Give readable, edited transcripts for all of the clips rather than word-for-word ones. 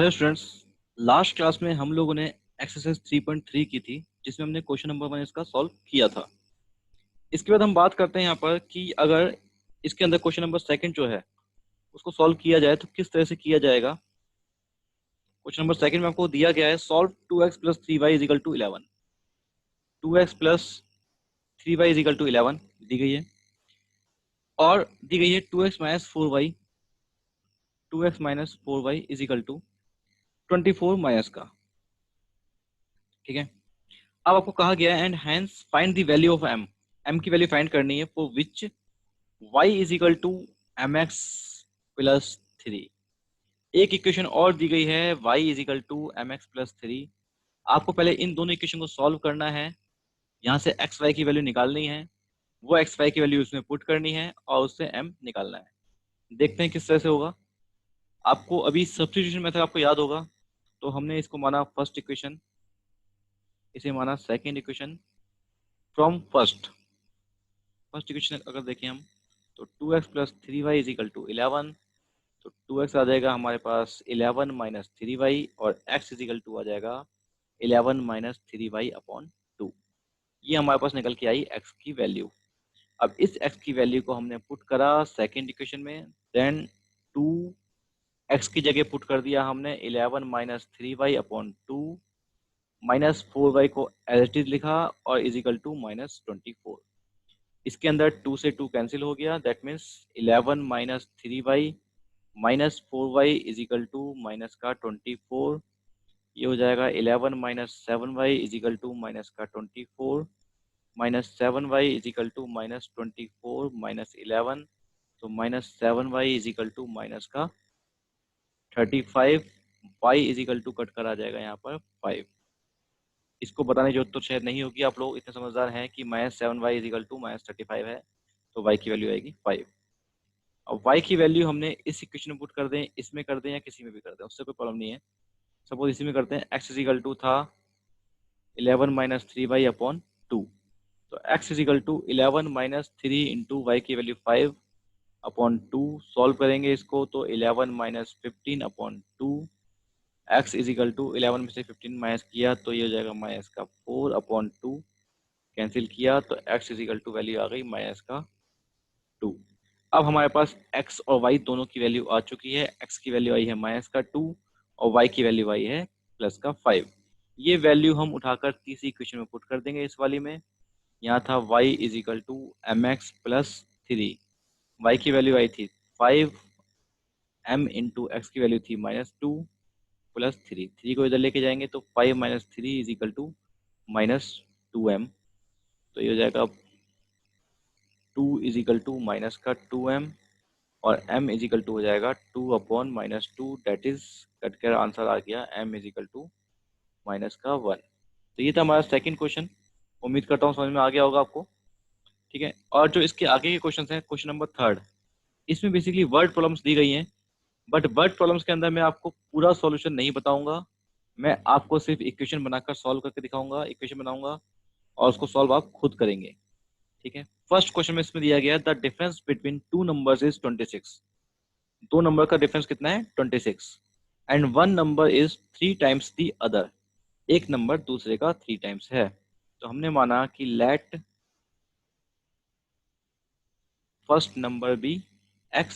Hello students. Last class में हम लोगों ने एक्सरसाइज 3.3 की थी, जिसमें हमने क्वेश्चन नंबर 1 इसका सॉल्व किया था। इसके बाद हम बात करते हैं यहाँ पर कि अगर इसके अंदर क्वेश्चन नंबर सेकंड जो है उसको सॉल्व किया जाए तो किस तरह से किया जाएगा। क्वेश्चन नंबर सेकंड में आपको दिया गया है solve 2x plus 3y is equal to 11। 2x plus 3y is equal to 11 दी गई है और दी गई है 2x minus 4y। 2x minus 4y is equal to 24 minus का। ठीक है, अब आपको कहा गया है and hence find the value of m। m की वैल्यू फाइंड करनी है for which y is equal to M X plus 3। एक इक्वेशन और दी गई है y is equal to M X plus 3। आपको पहले इन दोनों इक्वेशन को सॉल्व करना है, यहाँ से एक्स वाई की वैल्यू निकालनी है, वो एक्स वाई की वैल्यू उसमें पुट करनी है और उससे m निकालना है। देखते हैं किस तरह से होगा। आपको अभी सब्स्टिट्यूशन मेथड आपको याद होगा, तो हमने इसको माना फर्स्ट इक्वेशन, इसे माना second equation from first equation. अगर देखें हम तो 2x plus 3y is equal to 11, तो 2x आ जाएगा हमारे पास 11 माइनस 3y और x इज इक्वल टू आ जाएगा 11 माइनस 3y अपॉन 2। ये हमारे पास निकल के आई x की वैल्यू। अब इस x की वैल्यू को हमने पुट करा सेकेंड इक्वेशन में, देन 2x की जगह पुट कर दिया हमने 11 minus 3y upon 2 minus 4y को एज इट इज लिखा और इज इक्वल टू माइनस 24। इसके अंदर 2 से 2 कैंसिल हो गया, that means 11 minus 3y minus 4y is equal to minus का 24। ये हो जाएगा 11 minus 7y is equal to minus का 24 minus 7y is equal to minus 24 minus 11, तो minus 7y is equal to minus का 35। y is equal to cut कर आ जाएगा यहाँ पर 5। इसको बताने की जरूरत तो शायद नहीं होगी, आप लोग इतने समझदार हैं कि minus 7y is equal to minus 35 है, तो y की वैल्यू आएगी 5। अब y की वैल्यू हमने इस इक्वेशन में पुट कर दें, इसमें कर दें या किसी में भी कर दें, उससे कोई प्रॉब्लम नहीं है। सपोज इसी में करते हैं, x इज इक्वल टू था 11 माइनस 3y अपॉन 2, तो x is equal to 11 minus 3 into Y की वैल्यू 5 अपॉन 2। सॉल्व करेंगे इसको तो 11 minus 15 upon 2। x is equal to 11 में से 15 माइनस किया तो ये हो जाएगा माइनस का 4 अपॉन 2, कैंसिल किया तो x is equal to value आ गई माइनस का 2। अब हमारे पास x और y दोनों की वैल्यू आ चुकी है। x की वैल्यू आई है माइनस का 2 और y की वैल्यू आई है प्लस का 5। ये वैल्यू हम उठाकर तीसरी इक्वेशन में पुट कर देंगे इस वाली में। यहाँ था y is equal to M X plus 3, Y की वैल्यू आई थी 5, m इंटू एक्स की वैल्यू थी माइनस 2 प्लस 3 को इधर लेके जाएंगे तो 5 minus 3 is equal to minus 2m, तो ये हो जाएगा 2 इज इक्वल टू माइनस का 2m और m इज इक्वल टू हो जाएगा 2 upon minus 2, that is cut कर आंसर आ गया m is equal to minus का 1। तो ये था हमारा सेकंड क्वेश्चन। उम्मीद करता हूँ समझ में आ गया होगा आपको। ठीक है, और जो इसके आगे के क्वेश्चन हैं, क्वेश्चन नंबर थर्ड, इसमें बेसिकली वर्ड प्रॉब्लम्स दी गई हैं, बट वर्ड प्रॉब्लम्स के अंदर मैं आपको पूरा सॉल्यूशन नहीं बताऊंगा। मैं आपको सिर्फ इक्वेशन बनाकर सॉल्व करके दिखाऊंगा, इक्वेशन बनाऊंगा और उसको सॉल्व आप खुद करेंगे। ठीक है, फर्स्ट क्वेश्चन में इसमें दिया गया the difference between two numbers is 26। दो नंबर का डिफरेंस कितना है 26, and one number is 3 times the other. एक नंबर दूसरे का 3 टाइम्स है। तो हमने माना कि let first number be x,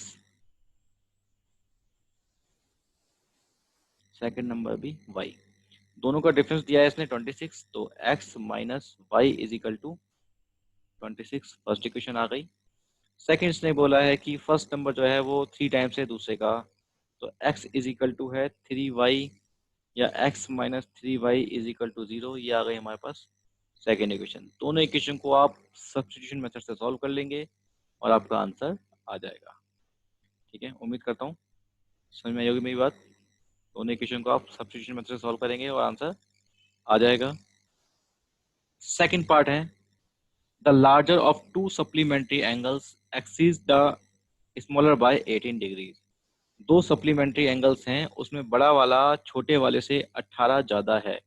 second number be y। दोनों का डिफरेंस दिया है इसने 26, तो x minus y is equal to 26। First equation आ गई। सेकंड इसने बोला है कि फर्स्ट नंबर जो है वो 3 टाइम्स है दूसरे का, तो x इज इक्वल टू है 3y या x minus 3y is equal to 0। ये आ गई हमारे पास सेकेंड इक्वेशन। दोनों इक्वेशन को आप सब्स्टिट्यूशन मेथड से सॉल्व कर लेंगे और आपका आंसर आ जाएगा। ठीक है, उम्मीद करता हूँ समझ में आई होगी मेरी बात। दोनों इक्वेशन को आप सब्स्टिट्यूशन मेथड से सॉल्व करेंगे और आंसर आ जाएगा। सेकंड पार्ट है the larger of two supplementary angles exceeds the smaller by 18 degree. दो सप्लीमेंट्री एंगल्स हैं, उसमें बड़ा वाला छोटे वाले से 18 ज्यादा है।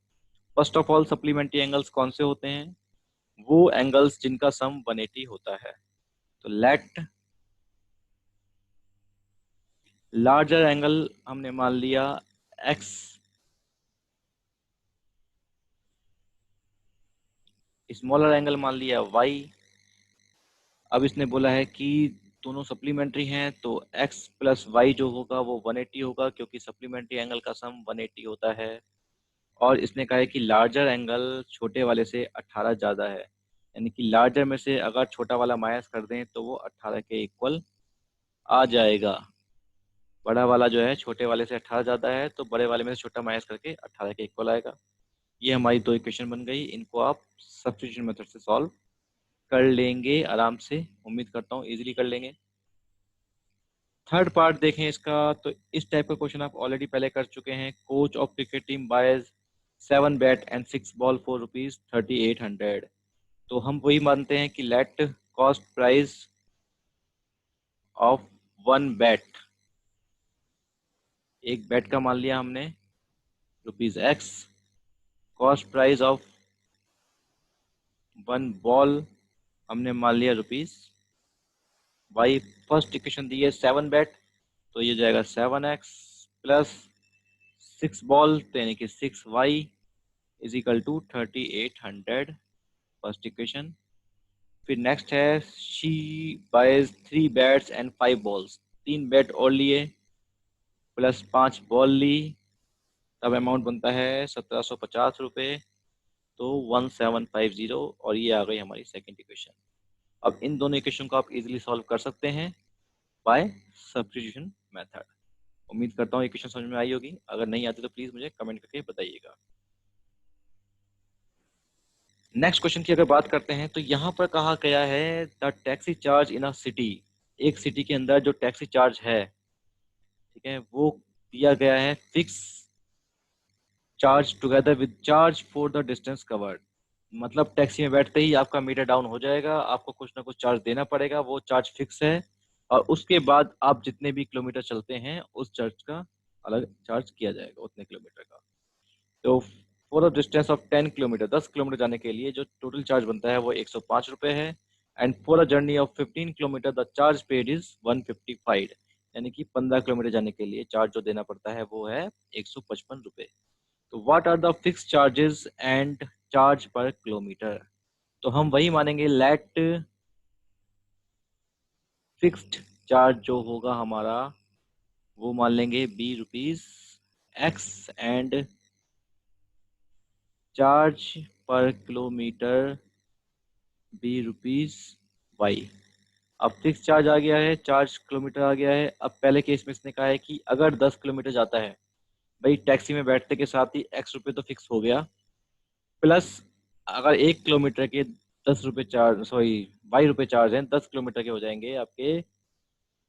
First of all supplementary angles कौन से होते हैं? वो एंगल्स जिनका सम 180 होता है। तो लेट लार्जर एंगल हमने मान लिया एक्स स्मॉलर एंगल मान लिया वाई। अब इसने बोला है कि दोनों सप्लीमेंट्री हैं तो x प्लस वाई जो होगा वो 180 होगा, क्योंकि सप्लीमेंट्री एंगल का सम 180 होता है। और इसने कहा है कि लार्जर एंगल छोटे वाले से 18 ज़्यादा है, यानी कि लार्जर में से अगर छोटा वाला माइनस कर दें तो वो 18 के इक्वल आ जाएगा। बड़ा वाला जो है छोटे वाले से 18 ज़्यादा है, तो बड़े वाले में से छोटा माइनस करके 18 के इक्वल आएगा। ये हमारी दो इक्वेशन बन गई। इनको आप सब्स्टिट्यूशन मेथड से सॉल्व कर लेंगे आराम से, उम्मीद करता हूँ इजीली कर लेंगे। थर्ड पार्ट देखें इसका, तो इस टाइप का क्वेश्चन आप ऑलरेडी पहले कर चुके हैं। Coach of cricket team boys 7 bat and 6 ball for ₹3800। तो हम वही मानते हैं कि let cost price of 1 bat, एक बैट का मान लिया हमने ₹x, cost price of 1 ball हमने मान लिया ₹y। फर्स्ट इक्वेशन दी है 7 बैट, तो ये जाएगा 7x प्लस 6 बॉल, तो यानी कि 6y is equal to 3800, first equation. फिर नेक्स्ट है she buys 3 bats and 5 balls, 3 bat और लिए प्लस 5 बॉल ली, तब अमाउंट बनता है ₹1750, तो 1750, और ये आ गई हमारी सेकेंड इक्वेशन। अब इन दोनों इक्वेशन को आप इजीली सॉल्व कर सकते हैं बाय सब्स्टिट्यूशन मेथड। उम्मीद करता हूँ इक्वेशन समझ में आई होगी, अगर नहीं आती तो प्लीज मुझे कमेंट करके बताइएगा। नेक्स्ट क्वेश्चन की अगर बात करते हैं तो यहाँ पर कहा गया है the taxi charge in a city, एक सिटी के अंदर जो टैक्सी चार्ज है, ठीक है, वो दिया गया है fix charge together with charge for the distance covered. मतलब टैक्सी में बैठते ही आपका मीटर डाउन हो जाएगा, आपको कुछ ना कुछ चार्ज देना पड़ेगा, वो चार्ज फिक्स है, और उसके बाद आप जितने भी किलोमीटर चलते हैं उस चार्ज का अलग चार्ज किया जाएगा, उतने किलोमीटर का। तो for the distance of 10 kilometre, 10 kilometre जाने के लिए जो टोटल चार्ज बनता है वो ₹105 है। And for a journey of 15 kilometre the charge paid is 155, यानी कि 15 किलोमीटर जाने के लिए चार्ज जो देना पड़ता है वो है ₹155। तो what are the fix charges and charge per kilometre, तो हम वही मानेंगे लेट फिक्स्ड चार्ज जो होगा हमारा वो मान लेंगे ₹20 x and charge per kilometre ₹20 अब फिक्स चार्ज आ गया है, चार्ज किलोमीटर आ गया है। अब पहले केस में इसने कहा है कि अगर 10 किलोमीटर जाता है, भाई टैक्सी में बैठने के साथ ही ₹X तो फिक्स हो गया, प्लस अगर 1 किलोमीटर के ₹10 चार्ज, सॉरी ₹Y चार्ज हैं, 10 किलोमीटर के हो जाएंगे आपके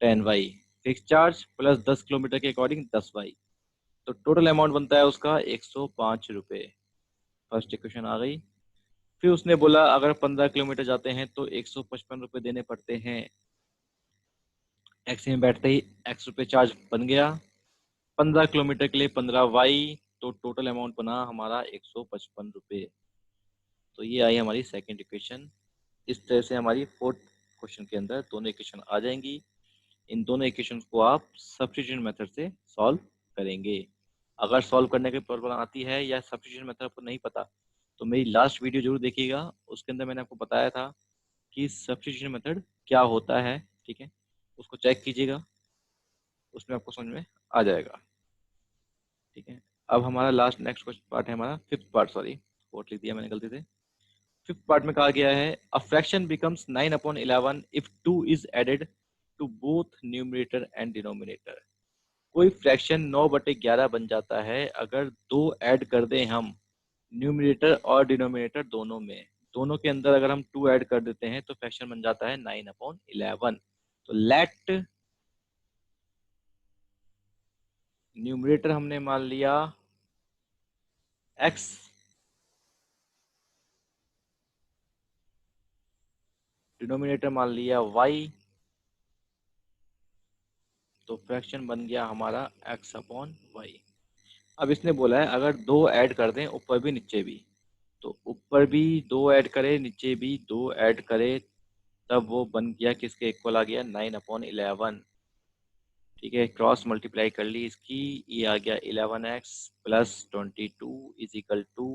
10Y, fix charge plus 10 kilometre के अकॉर्डिंग 10Y, तो टोटल अमाउंट बनता है उसका ₹105। फर्स्ट इक्वेशन आ गई। फिर उसने बोला अगर 15 किलोमीटर जाते हैं तो ₹155 देने पड़ते हैं, टैक्सी में बैठते ही ₹X चार्ज बन गया, 15 किलोमीटर के लिए 15Y, तो टोटल अमाउंट बना हमारा ₹155। तो ये आई हमारी सेकेंड इक्वेशन। इस तरह से हमारी फोर्थ क्वेश्चन के अंदर दोनों इक्वेशन आ जाएंगी। इन दोनों इक्वेशन को आप सब्स्टिट्यूशन मेथड से सॉल्व करेंगे। अगर सॉल्व करने की प्रॉब्लम आती है या सब्स्टिट्यूशन मेथड आपको नहीं पता तो मेरी लास्ट वीडियो जरूर देखिएगा, उसके अंदर मैंने आपको बताया था कि सब्स्टिट्यूशन मेथड क्या होता है, ठीक है, उसको चेक कीजिएगा, उसमें आपको समझ में आ जाएगा, ठीक है। अब हमारा लास्ट नेक्स्ट क्वेश्चन पार्ट है, हमारा फिफ्थ पार्ट, सॉरी फोर्थ लिख दिया मैंने गलती से। फिफ्थ पार्ट में कहा गया है a fraction becomes 9/11 if 2 is added to both numerator and denominator. कोई फ्रैक्शन 9/11 बन जाता है अगर दो ऐड कर दें हम न्यूमरेटर और डिनोमिनेटर दोनों में, दोनों के अंदर अगर हम 2 ऐड कर देते हैं तो फ्रैक्शन बन जाता है 9/11। तो लेट न्यूमरेटर हमने मान लिया x, डिनोमिनेटर मान लिया y, तो फ्रैक्शन बन गया हमारा x/y। अब इसने बोला है अगर दो ऐड कर दें ऊपर भी नीचे भी, तो ऊपर भी दो ऐड करे नीचे भी दो ऐड करे, तब वो बन गया किसके इक्वल आ गया 9/11। ठीक है, क्रॉस मल्टीप्लाई कर ली इसकी, ये आ गया 11x plus 22 is equal to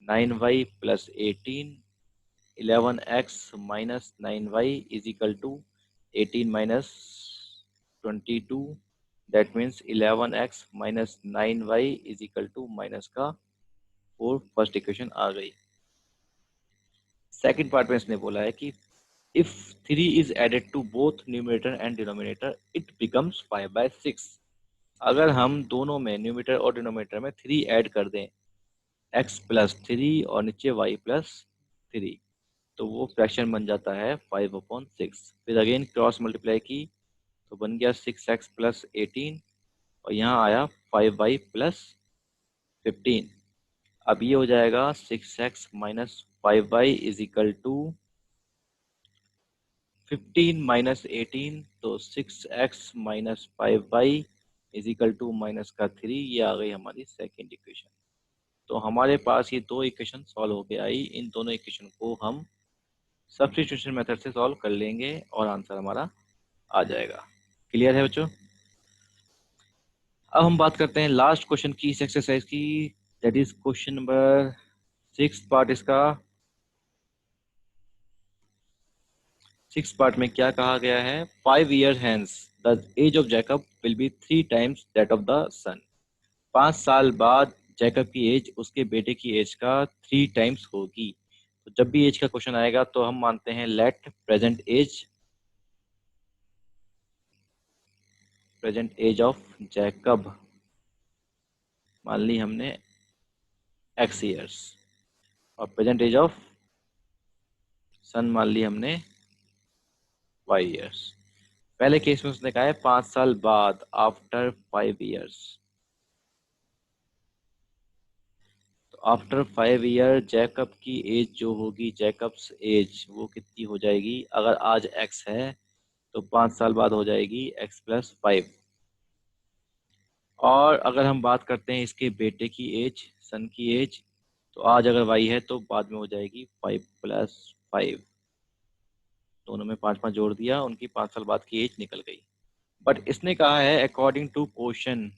9y plus 18। 11x minus 9y is equal to 18 minus 22, that means 11x minus 9y is equal to minus का 4। फर्स्ट इक्वेशन आ गई। सेकंड पार्ट में इसने बोला है कि if 3 is added to both numerator and denominator it becomes 5/6। अगर हम दोनों में न्यूमरेटर और डिनोमिनेटर में 3 ऐड कर दें, x प्लस 3 और नीचे y प्लस 3, तो वो फ्रैक्शन बन जाता है 5/6। फिर अगेन क्रॉस मल्टीप्लाई की तो बन गया 6x प्लस 18 और यहाँ आया 5y प्लस 15। अब ये हो जाएगा 6x minus 5y is equal to 15 minus 18, तो 6x minus 5y is equal to minus का 3। ये आ गई हमारी सेकेंड इक्वेशन। तो हमारे पास ये दो इक्वेशन सॉल्व होके आई। इन दोनों इक्वेशन को हम सब्स्टिट्यूशन मेथड से सॉल्व कर लेंगे और आंसर हमारा आ जाएगा। क्लियर है बच्चों? अब हम बात करते हैं लास्ट क्वेश्चन की इस एक्सरसाइज की, that is question number 6 part. इसका 6 पार्ट में क्या कहा गया है? 5 years hence the age of Jacob will be 3 times that of the son। 5 साल बाद जैकब की एज उसके बेटे की एज का 3 टाइम्स होगी। तो जब भी एज का क्वेश्चन आएगा तो हम मानते हैं let present age of Jacob मान ली हमने x ईयर्स और प्रेजेंट एज ऑफ सन मान ली हमने y ईयर्स। पहले केस में उसने कहा है 5 साल बाद, आफ्टर 5 ईयर्स। तो आफ्टर 5 ईयर जैकब की एज जो होगी, जैकब्स एज वो कितनी हो जाएगी? अगर आज x है तो 5 साल बाद हो जाएगी x प्लस 5। और अगर हम बात करते हैं इसके बेटे की एज, सन की एज, तो आज अगर y है तो बाद में हो जाएगी 5 प्लस 5। दोनों में 5 जोड़ दिया, उनकी 5 साल बाद की एज निकल गई। बट इसने कहा है अकॉर्डिंग टू क्वेश्चन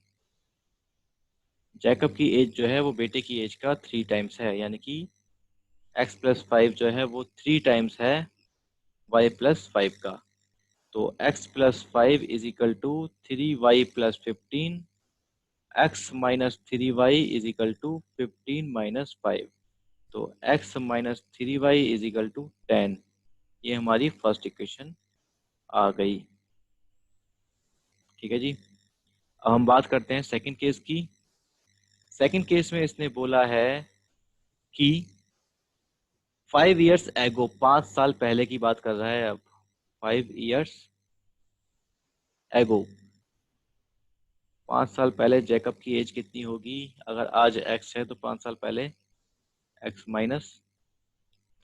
जैकब की एज जो है वो बेटे की एज का 3 टाइम्स है, यानी कि x प्लस 5 जो है वो 3 टाइम्स है y प्लस 5 का। तो x plus 5 is equal to 3y plus 15, x minus 3y is equal to 15 minus 5। तो x minus 3y is equal to 10। ये हमारी फर्स्ट इक्वेशन आ गई। ठीक है जी। अब हम बात करते हैं सेकंड केस की। सेकंड केस में इसने बोला है कि 5 years एगो, 5 साल पहले की बात कर रहा है। अब 5 years एगो, 5 साल पहले जैकब की एज कितनी होगी? अगर आज x है तो 5 साल पहले x माइनस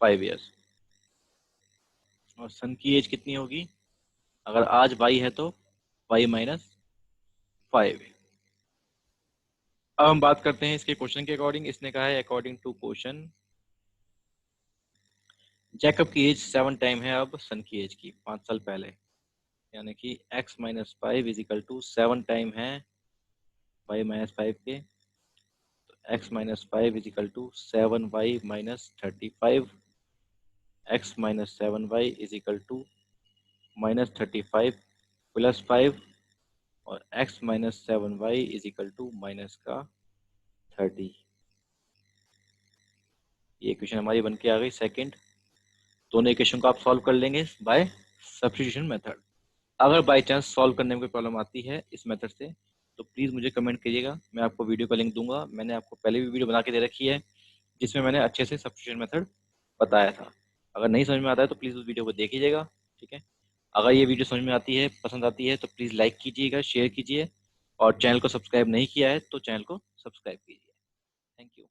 5 years। और सन की एज कितनी होगी? अगर आज y है तो y माइनस 5। अब हम बात करते हैं इसके क्वेश्चन के अकॉर्डिंग। इसने कहा है अकॉर्डिंग टू क्वेश्चन जैकब की एज 7 टाइम है अब सन की एज की 5 साल पहले, यानी कि x minus 5 is equal to 7 time है y माइनस 5 के। तो x minus 5 is equal to 7y minus 35। x minus 7y is equal to minus 35 plus 5 और x minus 7y is equal to minus का 30। ये इक्वेशन हमारी बन के आ गई सेकंड। दोनों इक्वेशन को आप सॉल्व कर लेंगे बाय सब्स्टिट्यूशन मेथड। अगर बाय चांस सॉल्व करने में कोई प्रॉब्लम आती है इस मेथड से तो प्लीज़ मुझे कमेंट करिएगा, मैं आपको वीडियो का लिंक दूंगा। मैंने आपको पहले भी वीडियो बना के दे रखी है जिसमें मैंने अच्छे से सब्स्टिट्यूशन मेथड बताया था। अगर नहीं समझ में आता है तो प्लीज़ उस वीडियो को देख लीजिएगा। ठीक है, अगर ये वीडियो समझ में आती है, पसंद आती है, तो प्लीज़ लाइक कीजिएगा, शेयर कीजिए और चैनल को सब्सक्राइब नहीं किया है तो चैनल को सब्सक्राइब कीजिए। Thank you.